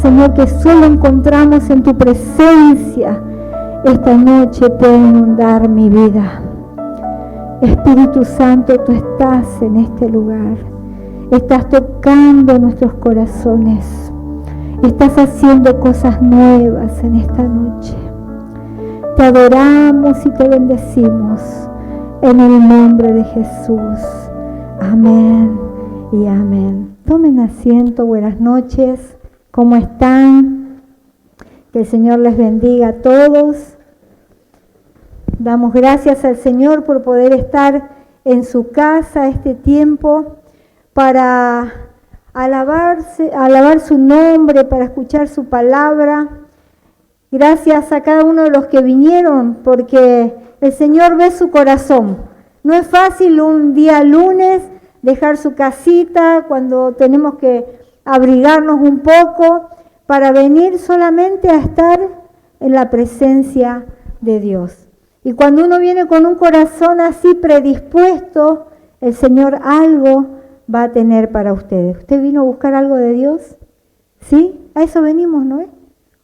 Señor, que solo encontramos en tu presencia, esta noche puede inundar mi vida. Espíritu Santo, tú estás en este lugar. Estás tocando nuestros corazones. Estás haciendo cosas nuevas en esta noche. Te adoramos y te bendecimos en el nombre de Jesús. Amén y amén. Tomen asiento, buenas noches. ¿Cómo están? Que el Señor les bendiga a todos. Damos gracias al Señor por poder estar en su casa este tiempo para alabar su nombre, para escuchar su palabra. Gracias a cada uno de los que vinieron, porque el Señor ve su corazón. No es fácil un día lunes dejar su casita cuando tenemos que abrigarnos un poco para venir solamente a estar en la presencia de Dios. Y cuando uno viene con un corazón así predispuesto, el Señor algo va a tener para ustedes. ¿Usted vino a buscar algo de Dios? ¿Sí? A eso venimos, ¿no es?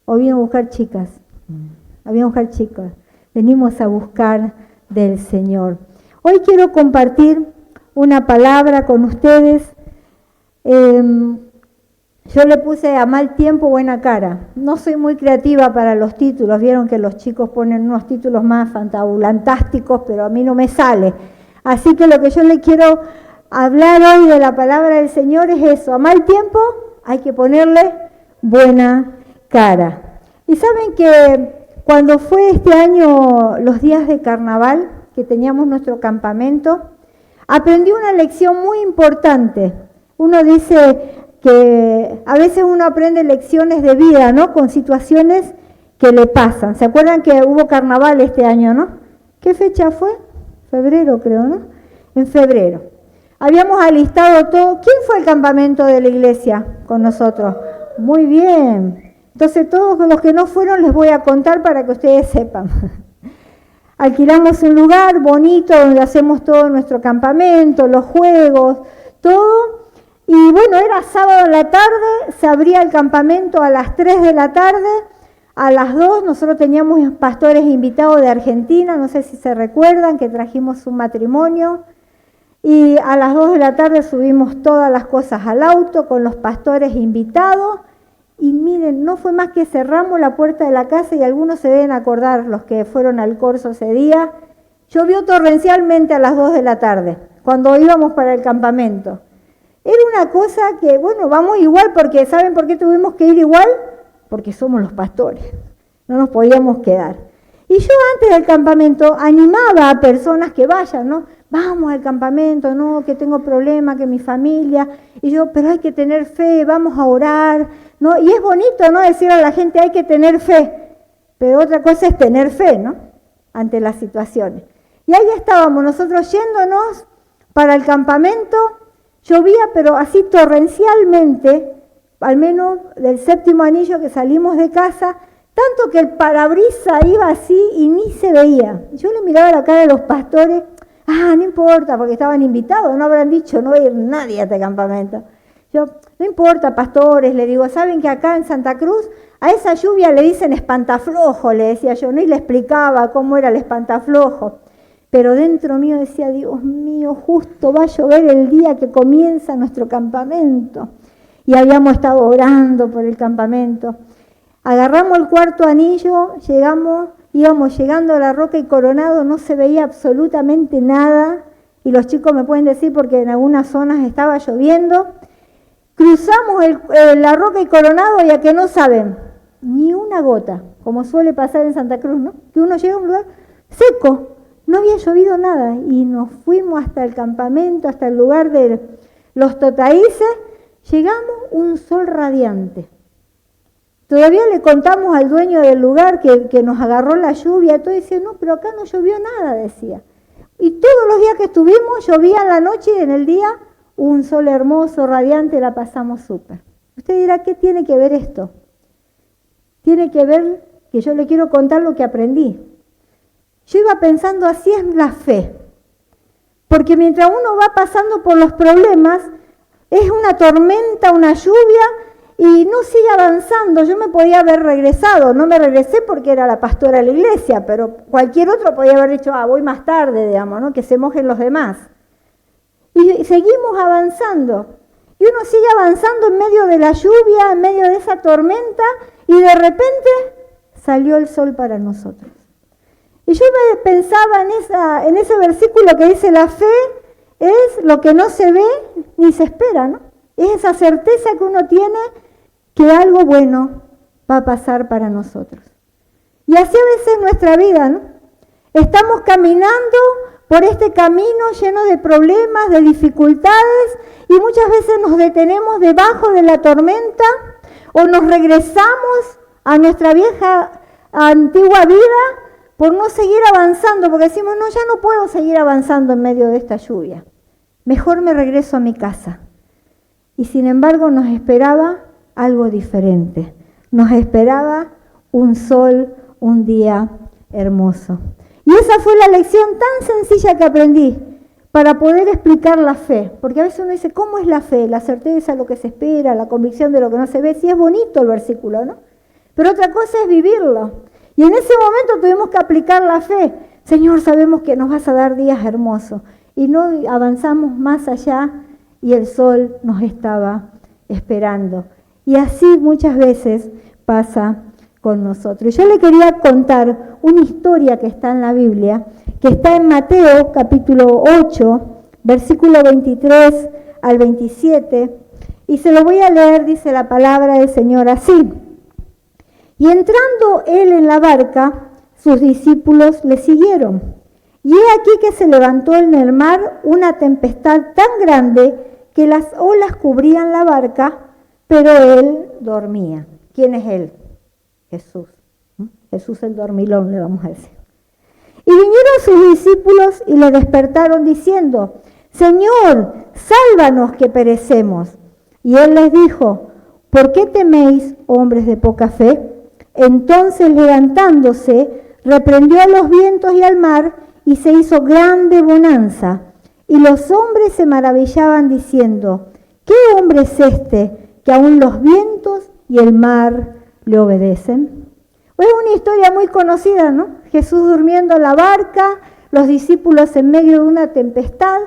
¿O vino a buscar chicas? Vino a buscar chicas. Venimos a buscar del Señor. Hoy quiero compartir una palabra con ustedes. Yo le puse a mal tiempo, buena cara. No soy muy creativa para los títulos. Vieron que los chicos ponen unos títulos más fantásticos, pero a mí no me sale. Así que lo que yo le quiero hablar hoy de la palabra del Señor es eso. A mal tiempo hay que ponerle buena cara. Y saben que cuando fue este año los días de carnaval, que teníamos nuestro campamento, aprendí una lección muy importante. Uno dice que a veces uno aprende lecciones de vida, ¿no? Con situaciones que le pasan. ¿Se acuerdan que hubo carnaval este año, no? ¿Qué fecha fue? Febrero, creo, ¿no? En febrero. Habíamos alistado todo. ¿Quién fue al campamento de la iglesia con nosotros? Muy bien. Entonces todos los que no fueron les voy a contar para que ustedes sepan. Alquilamos un lugar bonito donde hacemos todo nuestro campamento, los juegos, todo. Y bueno, era sábado en la tarde, se abría el campamento a las 3 de la tarde, a las 2 nosotros teníamos pastores invitados de Argentina, no sé si se recuerdan, que trajimos un matrimonio, y a las 2 de la tarde subimos todas las cosas al auto con los pastores invitados, y miren, no fue más que cerramos la puerta de la casa, y algunos se deben acordar, los que fueron al corso ese día, llovió torrencialmente a las 2 de la tarde, cuando íbamos para el campamento. Era una cosa que, bueno, vamos igual, porque ¿saben por qué tuvimos que ir igual? Porque somos los pastores, no nos podíamos quedar. Y yo antes del campamento animaba a personas que vayan, ¿no? Vamos al campamento, no, que tengo problemas, que mi familia, y yo, pero hay que tener fe, vamos a orar, ¿no? Y es bonito, ¿no? Decir a la gente hay que tener fe, pero otra cosa es tener fe, ¿no? Ante las situaciones. Y ahí estábamos nosotros yéndonos para el campamento. Llovía, pero así torrencialmente, al menos del séptimo anillo que salimos de casa, tanto que el parabrisas iba así y ni se veía. Yo le miraba la cara de los pastores, no importa, porque estaban invitados, no habrán dicho, no va a ir nadie a este campamento. Yo, no importa, pastores, le digo, ¿saben que acá en Santa Cruz a esa lluvia le dicen espantaflojo? Le decía yo, ¿no? Y le explicaba cómo era el espantaflojo. Pero dentro mío decía, Dios mío, justo va a llover el día que comienza nuestro campamento. Y habíamos estado orando por el campamento. Agarramos el cuarto anillo, íbamos llegando a la Roca y Coronado, no se veía absolutamente nada. Y los chicos me pueden decir porque en algunas zonas estaba lloviendo. Cruzamos la Roca y Coronado y a que no saben, ni una gota, como suele pasar en Santa Cruz, ¿no? Que uno llega a un lugar seco. No había llovido nada y nos fuimos hasta el campamento, hasta el lugar de los totaíces. Llegamos, un sol radiante. Todavía le contamos al dueño del lugar que nos agarró la lluvia. Todo decía, no, pero acá no llovió nada, decía. Y todos los días que estuvimos, llovía en la noche y en el día un sol hermoso, radiante, la pasamos súper. Usted dirá, ¿qué tiene que ver esto? Tiene que ver que yo le quiero contar lo que aprendí. Yo iba pensando, así es la fe. Porque mientras uno va pasando por los problemas, es una tormenta, una lluvia, y no sigue avanzando. Yo me podía haber regresado, no me regresé porque era la pastora de la iglesia, pero cualquier otro podía haber dicho, voy más tarde, digamos, ¿no? Que se mojen los demás. Y seguimos avanzando. Y uno sigue avanzando en medio de la lluvia, en medio de esa tormenta, y de repente salió el sol para nosotros. Y yo me pensaba en ese versículo que dice, la fe es lo que no se ve ni se espera, ¿no? Es esa certeza que uno tiene que algo bueno va a pasar para nosotros. Y así a veces nuestra vida, ¿no? Estamos caminando por este camino lleno de problemas, de dificultades, y muchas veces nos detenemos debajo de la tormenta o nos regresamos a nuestra vieja, antigua vida por no seguir avanzando, porque decimos, no, ya no puedo seguir avanzando en medio de esta lluvia. Mejor me regreso a mi casa. Y sin embargo nos esperaba algo diferente. Nos esperaba un sol, un día hermoso. Y esa fue la lección tan sencilla que aprendí para poder explicar la fe. Porque a veces uno dice, ¿cómo es la fe? La certeza, lo que se espera, la convicción de lo que no se ve. Sí, es bonito el versículo, ¿no? Pero otra cosa es vivirlo. Y en ese momento tuvimos que aplicar la fe. Señor, sabemos que nos vas a dar días hermosos. Y no avanzamos más allá y el sol nos estaba esperando. Y así muchas veces pasa con nosotros. Yo le quería contar una historia que está en la Biblia, que está en Mateo capítulo 8, versículo 23 al 27, y se lo voy a leer, dice la palabra del Señor así. Y entrando él en la barca, sus discípulos le siguieron. Y he aquí que se levantó en el mar una tempestad tan grande que las olas cubrían la barca, pero él dormía. ¿Quién es él? Jesús. Jesús el dormilón, le vamos a decir. Y vinieron sus discípulos y le despertaron diciendo, Señor, sálvanos que perecemos. Y él les dijo, ¿por qué teméis, hombres de poca fe? Entonces levantándose, reprendió a los vientos y al mar, y se hizo grande bonanza. Y los hombres se maravillaban diciendo, ¿qué hombre es este que aún los vientos y el mar le obedecen? Es una historia muy conocida, ¿no? Jesús durmiendo en la barca, los discípulos en medio de una tempestad.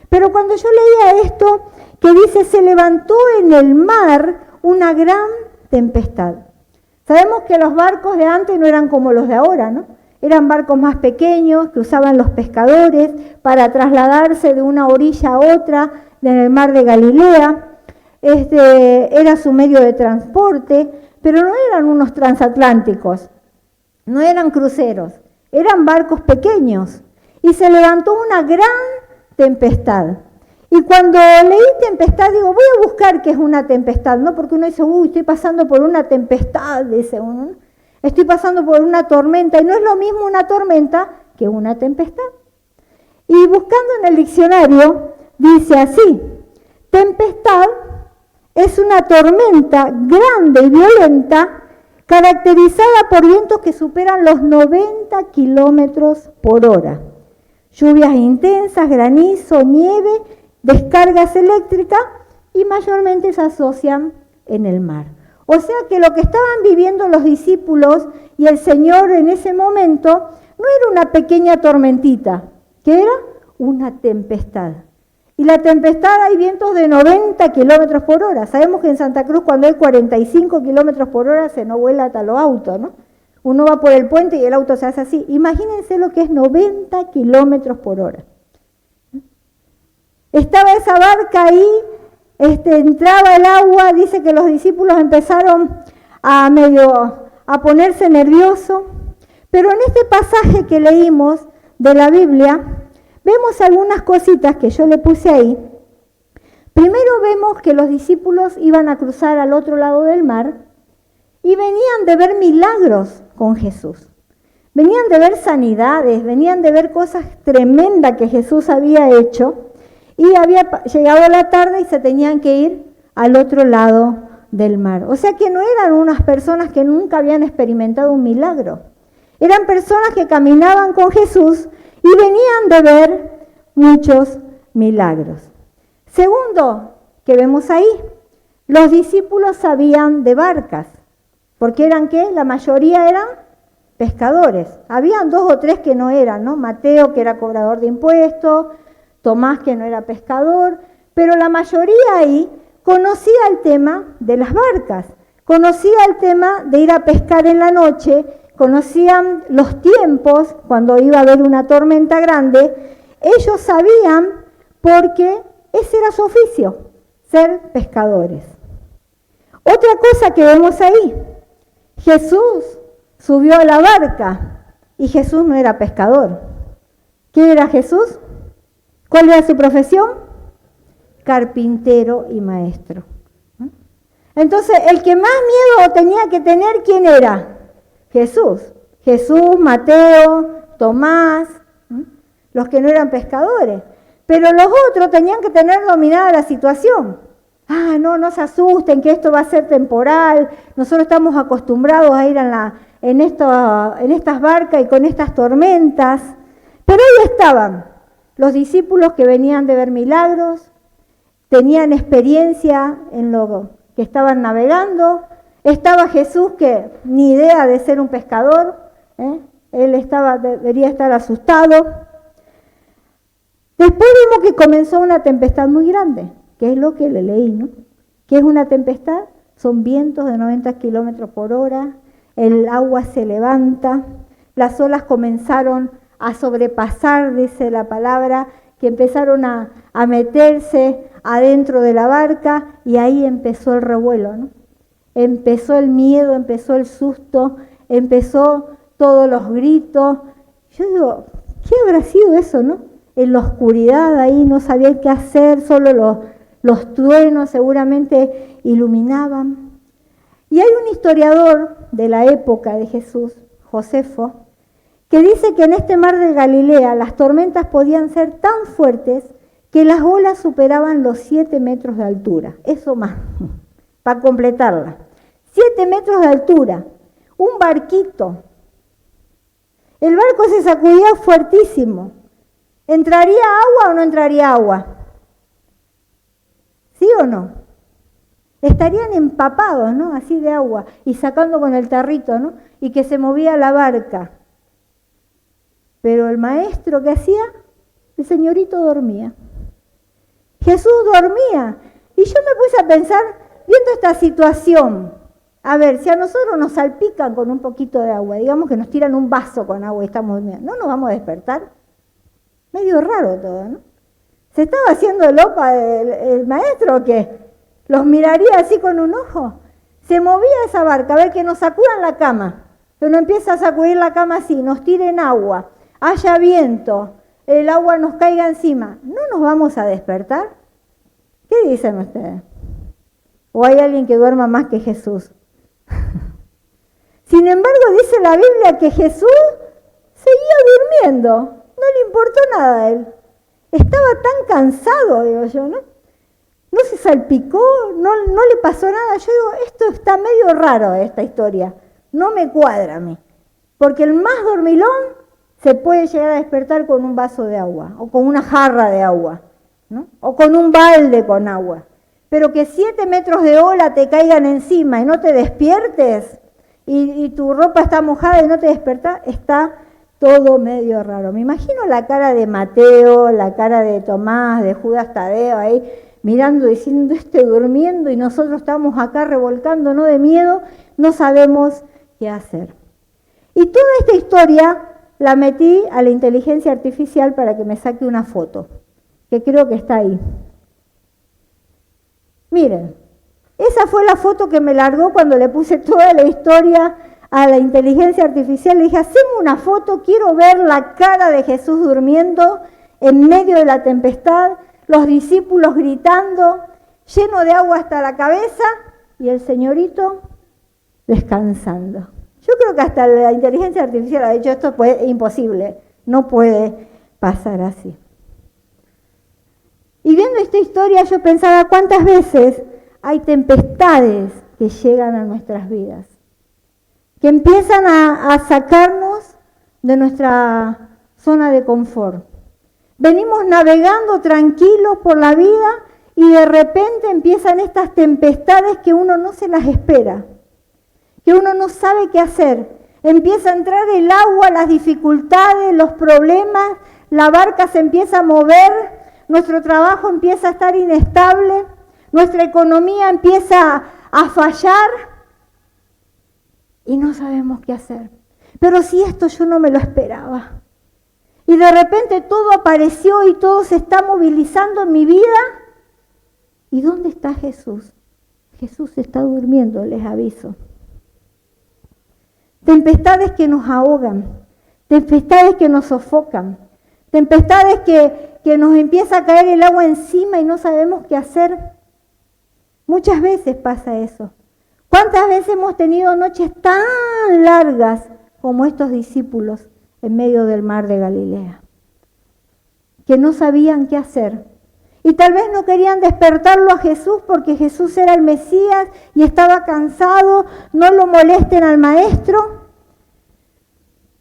Pero cuando yo leía esto, que dice, se levantó en el mar una gran tempestad. Sabemos que los barcos de antes no eran como los de ahora, ¿no? Eran barcos más pequeños que usaban los pescadores para trasladarse de una orilla a otra en el mar de Galilea. Era su medio de transporte, pero no eran unos transatlánticos, no eran cruceros, eran barcos pequeños. Y se levantó una gran tempestad. Y cuando leí tempestad, digo, voy a buscar qué es una tempestad, ¿no? Porque uno dice, estoy pasando por una tempestad, dice uno, ¿no? Estoy pasando por una tormenta, y no es lo mismo una tormenta que una tempestad. Y buscando en el diccionario, dice así, tempestad es una tormenta grande y violenta, caracterizada por vientos que superan los 90 kilómetros por hora. Lluvias intensas, granizo, nieve, descargas eléctricas y mayormente se asocian en el mar. O sea que lo que estaban viviendo los discípulos y el Señor en ese momento no era una pequeña tormentita, que era una tempestad. Y la tempestad hay vientos de 90 kilómetros por hora. Sabemos que en Santa Cruz cuando hay 45 kilómetros por hora se no vuela hasta los autos, ¿no? Uno va por el puente y el auto se hace así. Imagínense lo que es 90 kilómetros por hora. Estaba esa barca ahí, entraba el agua, dice que los discípulos empezaron a ponerse nerviosos. Pero en este pasaje que leímos de la Biblia, vemos algunas cositas que yo le puse ahí. Primero vemos que los discípulos iban a cruzar al otro lado del mar y venían de ver milagros con Jesús. Venían de ver sanidades, venían de ver cosas tremendas que Jesús había hecho y había llegado la tarde y se tenían que ir al otro lado del mar. O sea que no eran unas personas que nunca habían experimentado un milagro. Eran personas que caminaban con Jesús y venían de ver muchos milagros. Segundo que vemos ahí, Los discípulos sabían de barcas, porque eran ¿qué? La mayoría eran pescadores. Habían 2 o 3 que no eran, ¿no? Mateo, que era cobrador de impuestos, Tomás, que no era pescador, pero la mayoría ahí conocía el tema de las barcas, conocía el tema de ir a pescar en la noche, conocían los tiempos cuando iba a haber una tormenta grande. Ellos sabían porque ese era su oficio, ser pescadores. Otra cosa que vemos ahí, Jesús subió a la barca y Jesús no era pescador. ¿Qué era Jesús? ¿Cuál era su profesión? Carpintero y maestro. Entonces, el que más miedo tenía que tener, ¿quién era? Jesús. Jesús, Mateo, Tomás, los que no eran pescadores. Pero los otros tenían que tener dominada la situación. No se asusten, que esto va a ser temporal. Nosotros estamos acostumbrados a ir en estas barcas y con estas tormentas. Pero ahí estaban los discípulos que venían de ver milagros, tenían experiencia en lo que estaban navegando. Estaba Jesús, que ni idea de ser un pescador, él debería estar asustado. Después vimos que comenzó una tempestad muy grande, que es lo que le leí, ¿no? ¿Qué es una tempestad? Son vientos de 90 kilómetros por hora, el agua se levanta, las olas comenzaron a sobrepasar, dice la palabra, que empezaron a meterse adentro de la barca y ahí empezó el revuelo, ¿no? Empezó el miedo, empezó el susto, empezó todos los gritos. Yo digo, ¿qué habrá sido eso, no? En la oscuridad ahí no sabían qué hacer, solo los truenos seguramente iluminaban. Y hay un historiador de la época de Jesús, Josefo, que dice que en este mar de Galilea las tormentas podían ser tan fuertes que las olas superaban los 7 metros de altura. Eso más, para completarla. 7 metros de altura, un barquito. El barco se sacudía fuertísimo. ¿Entraría agua o no entraría agua? ¿Sí o no? Estarían empapados, ¿no? Así de agua, y sacando con el tarrito, ¿no? Y que se movía la barca. Pero el maestro, ¿qué hacía? El señorito dormía. Jesús dormía. Y yo me puse a pensar, viendo esta situación, a ver, si a nosotros nos salpican con un poquito de agua, digamos que nos tiran un vaso con agua y estamos durmiendo, ¿no nos vamos a despertar? Medio raro todo, ¿no? ¿Se estaba haciendo lopa el maestro o qué? ¿Los miraría así con un ojo? Se movía esa barca, a ver que nos sacudan la cama, que uno empieza a sacudir la cama así, nos tiren agua, haya viento, el agua nos caiga encima, ¿no nos vamos a despertar? ¿Qué dicen ustedes? ¿O hay alguien que duerma más que Jesús? Sin embargo, dice la Biblia que Jesús seguía durmiendo, no le importó nada a él. Estaba tan cansado, digo yo, ¿no? No se salpicó, no le pasó nada. Yo digo, esto está medio raro, esta historia. No me cuadra a mí. Porque el más dormilón se puede llegar a despertar con un vaso de agua, o con una jarra de agua, ¿no? O con un balde con agua. Pero que 7 metros de ola te caigan encima y no te despiertes, y tu ropa está mojada y no te despertás, está todo medio raro. Me imagino la cara de Mateo, la cara de Tomás, de Judas Tadeo ahí, mirando, diciendo, durmiendo y nosotros estamos acá revolcándonos de miedo, no sabemos qué hacer. Y toda esta historia la metí a la inteligencia artificial para que me saque una foto, que creo que está ahí. Miren, esa fue la foto que me largó cuando le puse toda la historia a la inteligencia artificial. Le dije, haceme una foto, quiero ver la cara de Jesús durmiendo en medio de la tempestad, los discípulos gritando, lleno de agua hasta la cabeza, y el señorito descansando. Yo creo que hasta la inteligencia artificial ha dicho, esto es imposible, no puede pasar así. Y viendo esta historia yo pensaba cuántas veces hay tempestades que llegan a nuestras vidas, que empiezan a sacarnos de nuestra zona de confort. Venimos navegando tranquilos por la vida y de repente empiezan estas tempestades que uno no se las espera, que uno no sabe qué hacer. Empieza a entrar el agua, las dificultades, los problemas, la barca se empieza a mover, nuestro trabajo empieza a estar inestable, nuestra economía empieza a fallar y no sabemos qué hacer. Pero si esto yo no me lo esperaba. Y de repente todo apareció y todo se está movilizando en mi vida. ¿Y dónde está Jesús? Jesús está durmiendo, les aviso. Tempestades que nos ahogan, tempestades que nos sofocan, tempestades que nos empieza a caer el agua encima y no sabemos qué hacer. Muchas veces pasa eso. ¿Cuántas veces hemos tenido noches tan largas como estos discípulos en medio del mar de Galilea? Que no sabían qué hacer. Y tal vez no querían despertarlo a Jesús porque Jesús era el Mesías y estaba cansado, no lo molesten al maestro.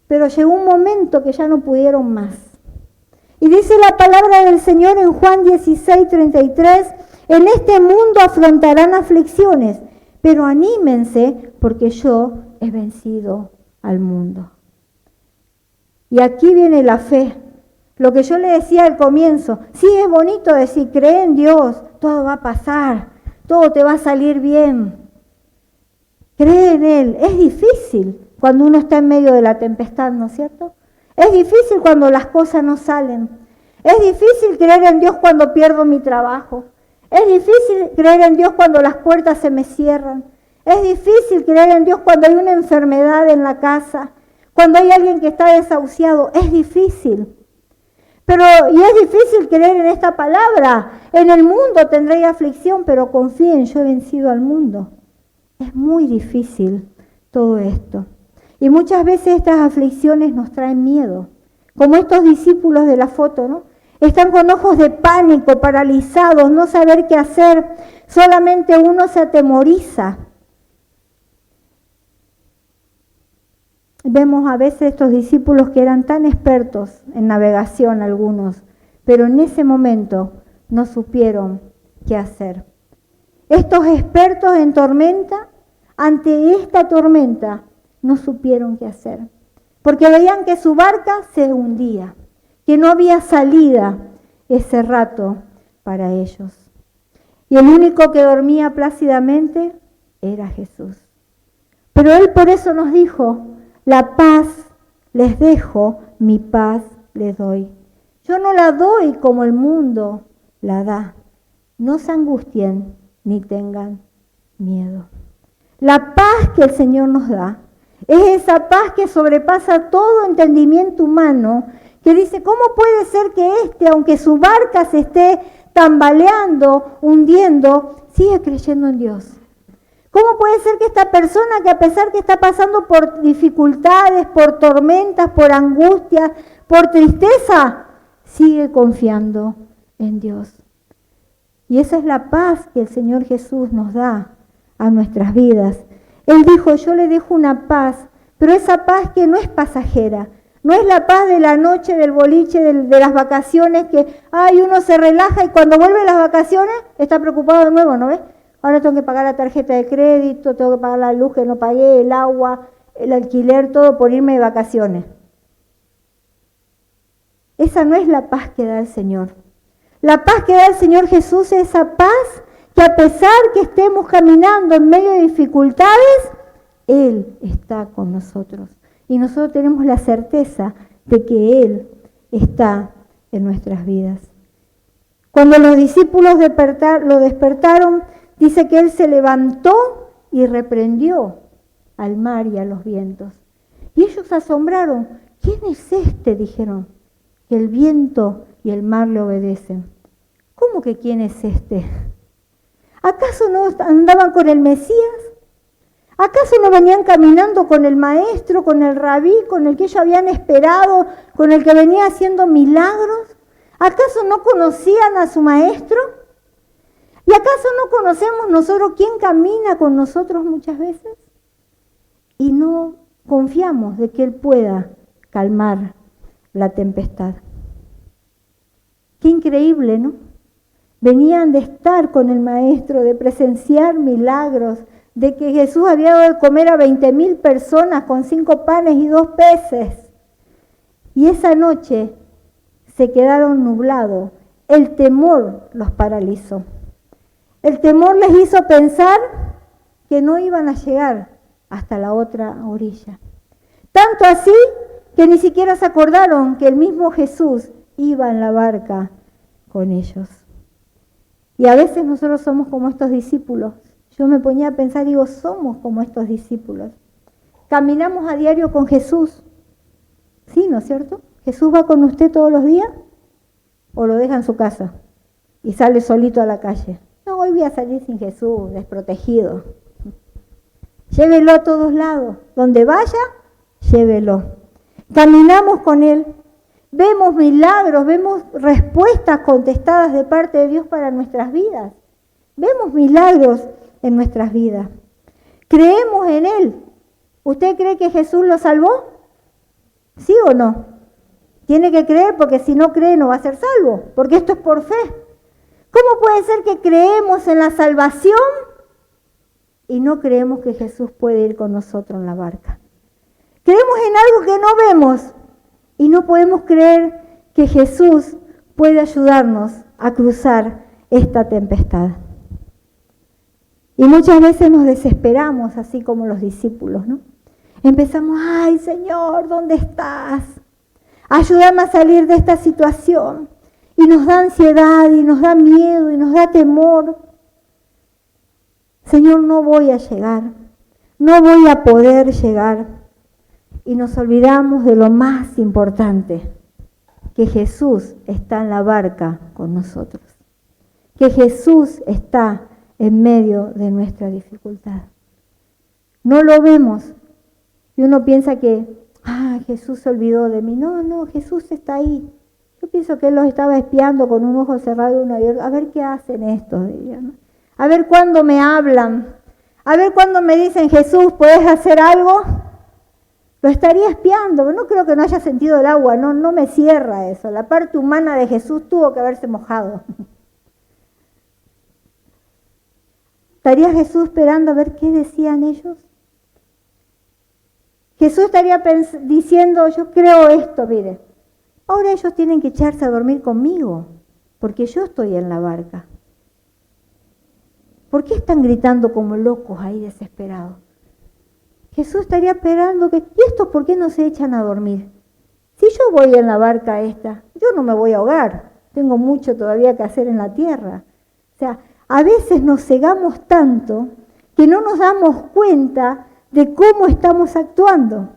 Pero llegó un momento que ya no pudieron más. Y dice la palabra del Señor en Juan 16:33, en este mundo afrontarán aflicciones, pero anímense porque yo he vencido al mundo. Y aquí viene la fe. Lo que yo le decía al comienzo, sí es bonito decir, cree en Dios, todo va a pasar, todo te va a salir bien. Cree en Él. Es difícil cuando uno está en medio de la tempestad, ¿no es cierto? Es difícil cuando las cosas no salen. Es difícil creer en Dios cuando pierdo mi trabajo. Es difícil creer en Dios cuando las puertas se me cierran. Es difícil creer en Dios cuando hay una enfermedad en la casa, cuando hay alguien que está desahuciado. Es difícil. Y es difícil creer en esta palabra. En el mundo tendréis aflicción, pero confíen, yo he vencido al mundo. Es muy difícil todo esto. Y muchas veces estas aflicciones nos traen miedo. Como estos discípulos de la foto, ¿no? Están con ojos de pánico, paralizados, no saber qué hacer. Solamente uno se atemoriza. Vemos a veces estos discípulos que eran tan expertos en navegación algunos, pero en ese momento no supieron qué hacer. Estos expertos en tormenta, ante esta tormenta, no supieron qué hacer, porque veían que su barca se hundía, que no había salida ese rato para ellos. Y el único que dormía plácidamente era Jesús. Pero Él por eso nos dijo, la paz les dejo, mi paz les doy. Yo no la doy como el mundo la da. No se angustien ni tengan miedo. La paz que el Señor nos da es esa paz que sobrepasa todo entendimiento humano, que dice, ¿cómo puede ser que aunque su barca se esté tambaleando, hundiendo, sigue creyendo en Dios? ¿Cómo puede ser que esta persona que a pesar que está pasando por dificultades, por tormentas, por angustias, por tristeza, sigue confiando en Dios? Y esa es la paz que el Señor Jesús nos da a nuestras vidas. Él dijo, yo le dejo una paz, pero esa paz que no es pasajera, no es la paz de la noche, del boliche, de las vacaciones, que uno se relaja y cuando vuelve las vacaciones está preocupado de nuevo, ¿no ves? Ahora tengo que pagar la tarjeta de crédito, tengo que pagar la luz que no pagué, el agua, el alquiler, todo por irme de vacaciones. Esa no es la paz que da el Señor. La paz que da el Señor Jesús es esa paz que a pesar que estemos caminando en medio de dificultades, Él está con nosotros. Y nosotros tenemos la certeza de que Él está en nuestras vidas. Cuando los discípulos lo despertaron, dice que Él se levantó y reprendió al mar y a los vientos. Y ellos se asombraron. ¿Quién es este? Dijeron, que el viento y el mar le obedecen. ¿Cómo que quién es este? ¿Acaso no andaban con el Mesías? ¿Acaso no venían caminando con el maestro, con el rabí, con el que ellos habían esperado, con el que venía haciendo milagros? ¿Acaso no conocían a su maestro? ¿Y acaso no conocemos nosotros quién camina con nosotros muchas veces? Y no confiamos de que Él pueda calmar la tempestad. Qué increíble, ¿no? Venían de estar con el Maestro, de presenciar milagros, de que Jesús había dado de comer a 20.000 personas con 5 panes y 2 peces. Y esa noche se quedaron nublados. El temor los paralizó. El temor les hizo pensar que no iban a llegar hasta la otra orilla. Tanto así que ni siquiera se acordaron que el mismo Jesús iba en la barca con ellos. Y a veces nosotros somos como estos discípulos. Yo me ponía a pensar, digo, somos como estos discípulos. Caminamos a diario con Jesús. Sí, ¿no es cierto? ¿Jesús va con usted todos los días? ¿O lo deja en su casa y sale solito a la calle? No, hoy voy a salir sin Jesús, desprotegido. Llévelo a todos lados. Donde vaya, llévelo. Caminamos con Él. Vemos milagros, vemos respuestas contestadas de parte de Dios para nuestras vidas. Vemos milagros en nuestras vidas. Creemos en Él. ¿Usted cree que Jesús lo salvó? ¿Sí o no? Tiene que creer, porque si no cree no va a ser salvo, porque esto es por fe. ¿Cómo puede ser que creemos en la salvación y no creemos que Jesús puede ir con nosotros en la barca? Creemos en algo que no vemos y no podemos creer que Jesús puede ayudarnos a cruzar esta tempestad. Y muchas veces nos desesperamos, así como los discípulos, ¿no? Empezamos, ay Señor, ¿dónde estás? Ayúdame a salir de esta situación. Y nos da ansiedad, y nos da miedo, y nos da temor. Señor, no voy a llegar, no voy a poder llegar. Y nos olvidamos de lo más importante, que Jesús está en la barca con nosotros. Que Jesús está en medio de nuestra dificultad. No lo vemos. Y uno piensa que, Jesús se olvidó de mí. No, Jesús está ahí. Yo pienso que Él los estaba espiando con un ojo cerrado y uno abierto. A ver qué hacen estos, dirían, ¿no? A ver cuándo me hablan. A ver cuándo me dicen, Jesús, ¿puedes hacer algo? Lo estaría espiando. No creo que no haya sentido el agua. No me cierra eso. La parte humana de Jesús tuvo que haberse mojado. ¿Estaría Jesús esperando a ver qué decían ellos? Jesús estaría diciendo, yo creo esto, mire. Ahora ellos tienen que echarse a dormir conmigo, porque yo estoy en la barca. ¿Por qué están gritando como locos ahí desesperados? Jesús estaría esperando que, ¿y estos por qué no se echan a dormir? Si yo voy en la barca esta, yo no me voy a ahogar. Tengo mucho todavía que hacer en la tierra. O sea, a veces nos cegamos tanto que no nos damos cuenta de cómo estamos actuando,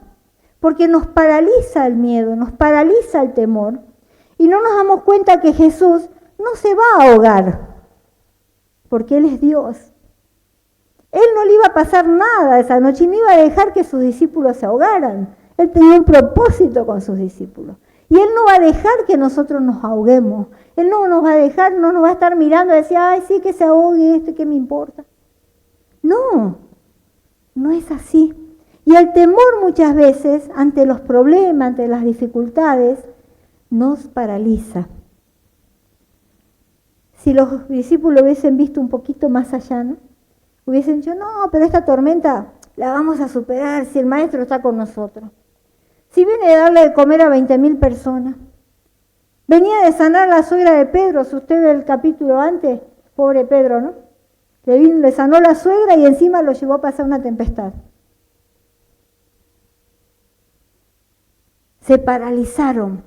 porque nos paraliza el miedo, nos paraliza el temor, y no nos damos cuenta que Jesús no se va a ahogar, porque Él es Dios. Él no le iba a pasar nada esa noche y no iba a dejar que sus discípulos se ahogaran. Él tenía un propósito con sus discípulos. Y Él no va a dejar que nosotros nos ahoguemos. Él no nos va a dejar, no nos va a estar mirando y decir, ay, sí, que se ahogue esto, ¿qué me importa? No es así. Y el temor muchas veces, ante los problemas, ante las dificultades, nos paraliza. Si los discípulos hubiesen visto un poquito más allá, ¿no? Hubiesen dicho, no, pero esta tormenta la vamos a superar si el Maestro está con nosotros. Si viene a darle de comer a 20.000 personas. Venía de sanar a la suegra de Pedro, si usted ve el capítulo antes, pobre Pedro, ¿no? Le sanó la suegra y encima lo llevó a pasar una tempestad. Se paralizaron,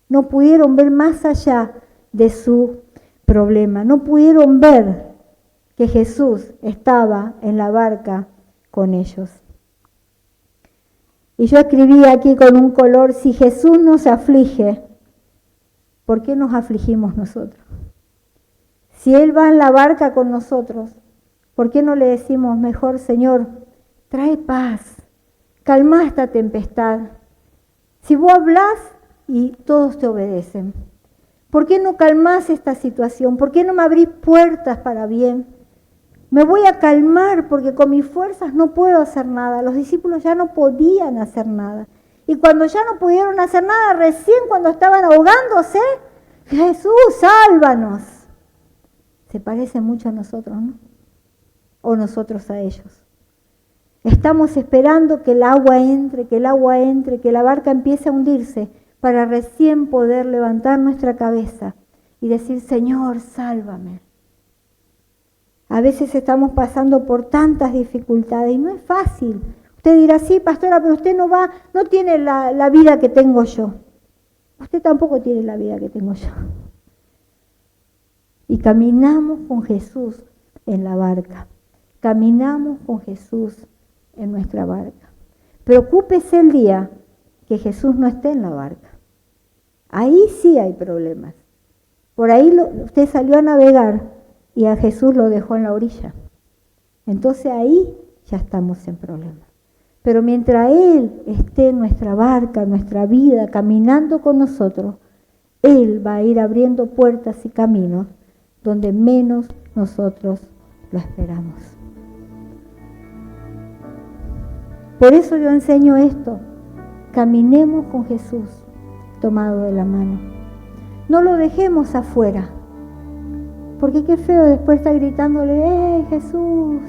no pudieron ver más allá de su problema, no pudieron ver que Jesús estaba en la barca con ellos. Y yo escribí aquí con un color, si Jesús no se aflige, ¿por qué nos afligimos nosotros? Si Él va en la barca con nosotros, ¿por qué no le decimos mejor, Señor, trae paz, calma esta tempestad? Si vos hablás y todos te obedecen, ¿por qué no calmás esta situación? ¿Por qué no me abrís puertas para bien? Me voy a calmar porque con mis fuerzas no puedo hacer nada. Los discípulos ya no podían hacer nada. Y cuando ya no pudieron hacer nada, recién cuando estaban ahogándose, Jesús, sálvanos. se parecen mucho a nosotros, ¿no? O nosotros a ellos. Estamos esperando que el agua entre, que la barca empiece a hundirse para recién poder levantar nuestra cabeza y decir, Señor, sálvame. A veces estamos pasando por tantas dificultades y no es fácil. Usted dirá, sí, pastora, pero usted no tiene la vida que tengo yo. Usted tampoco tiene la vida que tengo yo. Y caminamos con Jesús en la barca. Caminamos con Jesús en nuestra barca. Preocúpese el día que Jesús no esté en la barca. Ahí sí hay problemas. Por ahí usted salió a navegar y a Jesús lo dejó en la orilla. Entonces ahí ya estamos en problemas. Pero mientras Él esté en nuestra barca, en nuestra vida, caminando con nosotros, Él va a ir abriendo puertas y caminos donde menos nosotros lo esperamos. Por eso yo enseño esto. Caminemos con Jesús tomado de la mano. No lo dejemos afuera. Porque qué feo después estar gritándole, ¡eh, Jesús!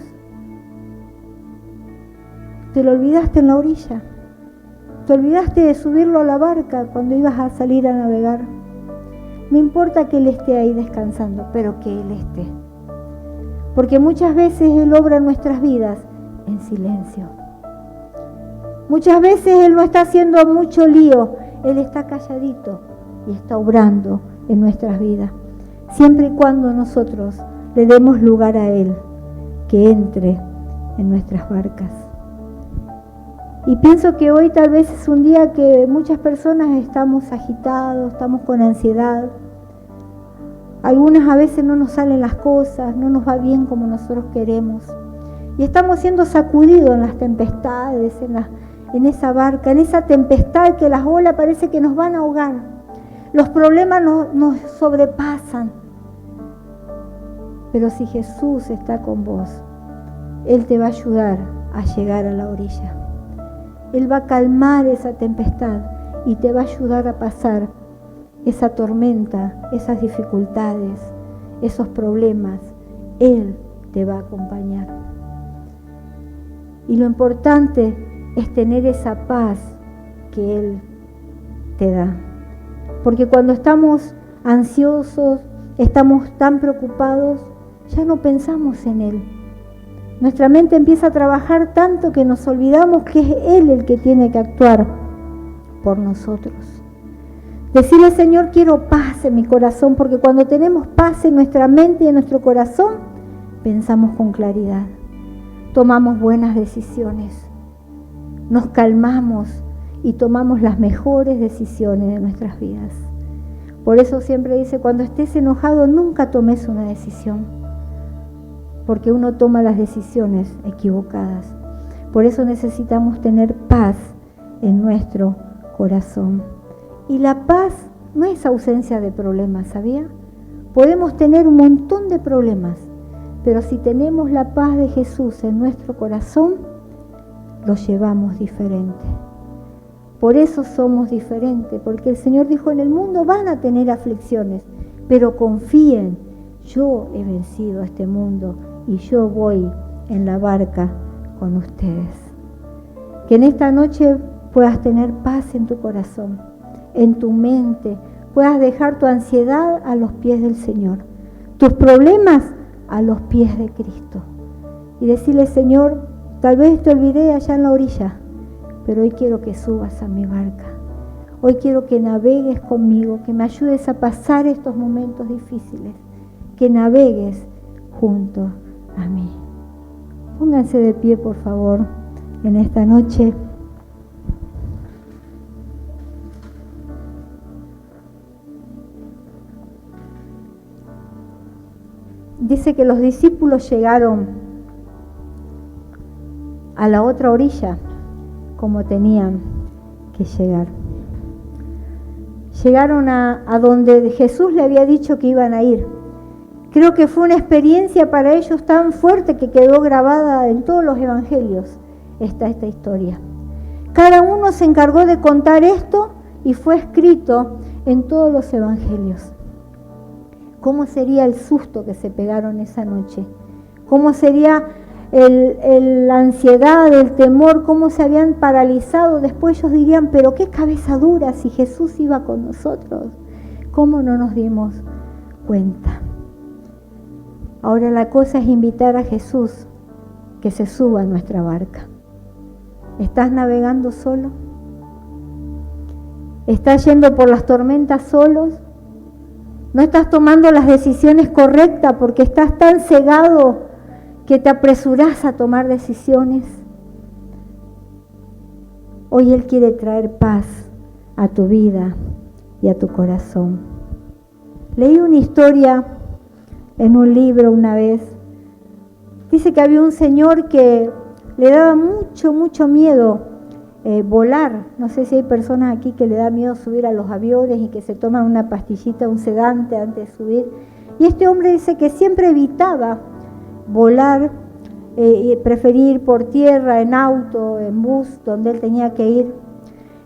Te lo olvidaste en la orilla. Te olvidaste de subirlo a la barca cuando ibas a salir a navegar. No importa que Él esté ahí descansando, pero que Él esté. Porque muchas veces Él obra en nuestras vidas en silencio. Muchas veces Él no está haciendo mucho lío. Él está calladito y está obrando en nuestras vidas. Siempre y cuando nosotros le demos lugar a Él, que entre en nuestras barcas. Y pienso que hoy tal vez es un día que muchas personas estamos agitados, estamos con ansiedad. Algunas a veces no nos salen las cosas, no nos va bien como nosotros queremos. Y estamos siendo sacudidos en las tempestades, en esa barca, en esa tempestad que las olas parece que nos van a ahogar. Los problemas nos sobrepasan. Pero si Jesús está con vos, Él te va a ayudar a llegar a la orilla. Él va a calmar esa tempestad y te va a ayudar a pasar esa tormenta, esas dificultades, esos problemas. Él te va a acompañar. Y lo importante es tener esa paz que Él te da. Porque cuando estamos ansiosos, estamos tan preocupados, ya no pensamos en Él. Nuestra mente empieza a trabajar tanto que nos olvidamos que es Él el que tiene que actuar por nosotros. Decirle, Señor, quiero paz en mi corazón, porque cuando tenemos paz en nuestra mente y en nuestro corazón, pensamos con claridad, tomamos buenas decisiones, nos calmamos y tomamos las mejores decisiones de nuestras vidas. Por eso siempre dice, cuando estés enojado, nunca tomes una decisión, porque uno toma las decisiones equivocadas. Por eso necesitamos tener paz en nuestro corazón. Y la paz no es ausencia de problemas, ¿sabía? Podemos tener un montón de problemas, pero si tenemos la paz de Jesús en nuestro corazón, lo llevamos diferente. Por eso somos diferentes, porque el Señor dijo, en el mundo van a tener aflicciones, pero confíen, yo he vencido a este mundo y yo voy en la barca con ustedes. Que en esta noche puedas tener paz en tu corazón, en tu mente, puedas dejar tu ansiedad a los pies del Señor, tus problemas a los pies de Cristo. Y decirle, Señor, tal vez te olvidé allá en la orilla, pero hoy quiero que subas a mi barca. Hoy quiero que navegues conmigo, que me ayudes a pasar estos momentos difíciles, que navegues junto a mí. Pónganse de pie, por favor, en esta noche. Dice que los discípulos llegaron a la otra orilla como tenían que llegar. Llegaron a donde Jesús le había dicho que iban a ir. Creo que fue una experiencia para ellos tan fuerte que quedó grabada en todos los evangelios esta historia. Cada uno se encargó de contar esto y fue escrito en todos los evangelios. ¿Cómo sería el susto que se pegaron esa noche? ¿Cómo sería la ansiedad, el temor? ¿Cómo se habían paralizado? Después ellos dirían, pero qué cabeza dura si Jesús iba con nosotros. ¿Cómo no nos dimos cuenta? Ahora la cosa es invitar a Jesús que se suba a nuestra barca. ¿Estás navegando solo? ¿Estás yendo por las tormentas solos? ¿No estás tomando las decisiones correctas porque estás tan cegado que te apresurás a tomar decisiones? Hoy Él quiere traer paz a tu vida y a tu corazón. Leí una historia en un libro una vez. Dice que había un señor que le daba mucho miedo volar. No sé si hay personas aquí que le da miedo subir a los aviones y que se toman una pastillita, un sedante antes de subir. Y este hombre dice que siempre evitaba volar y prefería ir por tierra, en auto, en bus, donde él tenía que ir.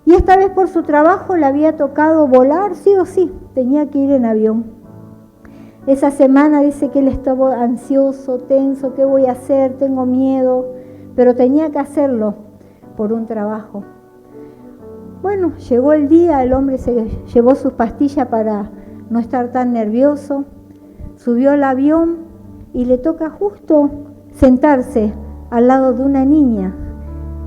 Y esta vez por su trabajo le había tocado volar, sí o sí, tenía que ir en avión. Esa semana dice que él estaba ansioso, tenso, ¿qué voy a hacer? Tengo miedo, pero tenía que hacerlo por un trabajo. Bueno, llegó el día, el hombre se llevó sus pastillas para no estar tan nervioso, subió al avión y le toca justo sentarse al lado de una niña.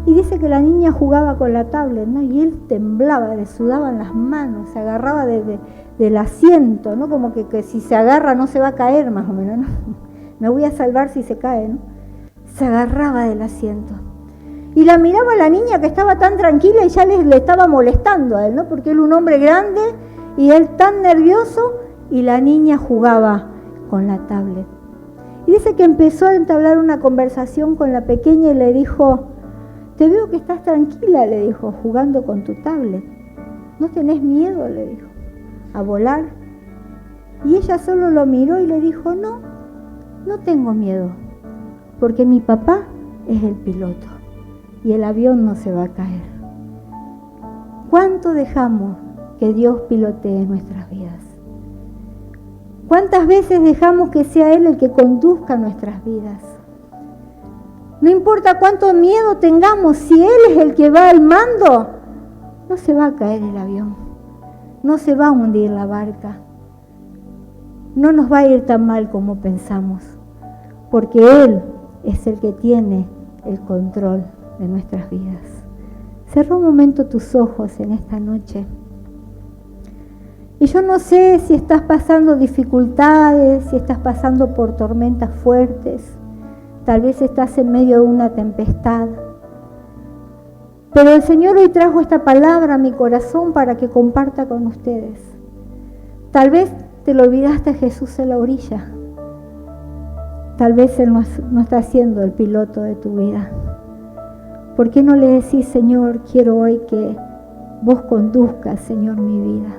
Y dice que la niña jugaba con la tablet, ¿no? Y él temblaba, le sudaban las manos, se agarraba del asiento, ¿no? Como que si se agarra no se va a caer, más o menos, ¿no? Me voy a salvar si se cae, ¿no? Se agarraba del asiento. Y la miraba la niña que estaba tan tranquila y ya le estaba molestando a él, ¿no? Porque él un hombre grande y él tan nervioso y la niña jugaba con la tablet. Y dice que empezó a entablar una conversación con la pequeña y le dijo, te veo que estás tranquila, le dijo, jugando con tu tablet. ¿No tenés miedo? Le dijo, a volar. Y ella solo lo miró y le dijo, no tengo miedo, porque mi papá es el piloto y el avión no se va a caer. ¿Cuánto dejamos que Dios pilotee nuestras vidas? ¿Cuántas veces dejamos que sea Él el que conduzca nuestras vidas? No importa cuánto miedo tengamos, si Él es el que va al mando, no se va a caer el avión, no se va a hundir la barca, no nos va a ir tan mal como pensamos, porque Él es el que tiene el control de nuestras vidas. Cierra un momento tus ojos en esta noche. Y yo no sé si estás pasando dificultades, si estás pasando por tormentas fuertes, tal vez estás en medio de una tempestad. Pero el Señor hoy trajo esta palabra a mi corazón para que comparta con ustedes. Tal vez te lo olvidaste a Jesús en la orilla. Tal vez Él no está siendo el piloto de tu vida. ¿Por qué no le decís, Señor, quiero hoy que vos conduzcas, Señor, mi vida?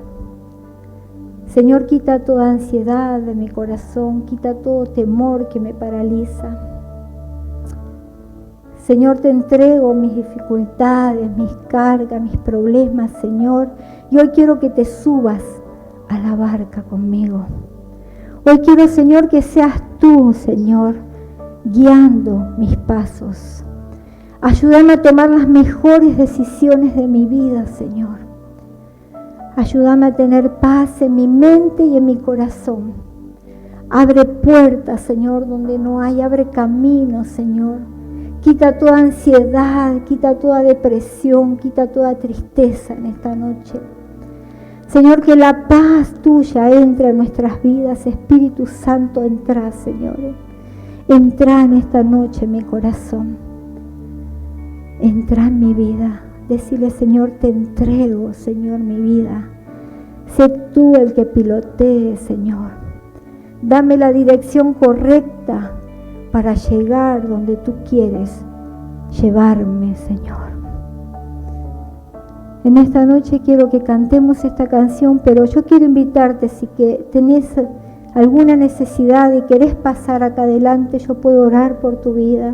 Señor, quita toda ansiedad de mi corazón, quita todo temor que me paraliza. Señor, te entrego mis dificultades, mis cargas, mis problemas, Señor. Y hoy quiero que te subas a la barca conmigo. Hoy quiero, Señor, que seas tú, Señor, guiando mis pasos. Ayúdame a tomar las mejores decisiones de mi vida, Señor. Ayúdame a tener paz en mi mente y en mi corazón. Abre puertas, Señor, donde no hay. Abre caminos, Señor. Quita toda ansiedad, quita toda depresión, quita toda tristeza en esta noche. Señor, que la paz tuya entre en nuestras vidas. Espíritu Santo, entra, Señor. Entra en esta noche en mi corazón. Entra en mi vida. Decirle, Señor, te entrego, Señor, mi vida. Sé tú el que pilotee, Señor. Dame la dirección correcta para llegar donde tú quieres llevarme, Señor. En esta noche quiero que cantemos esta canción, pero yo quiero invitarte, si que tenés alguna necesidad y querés pasar acá adelante, yo puedo orar por tu vida.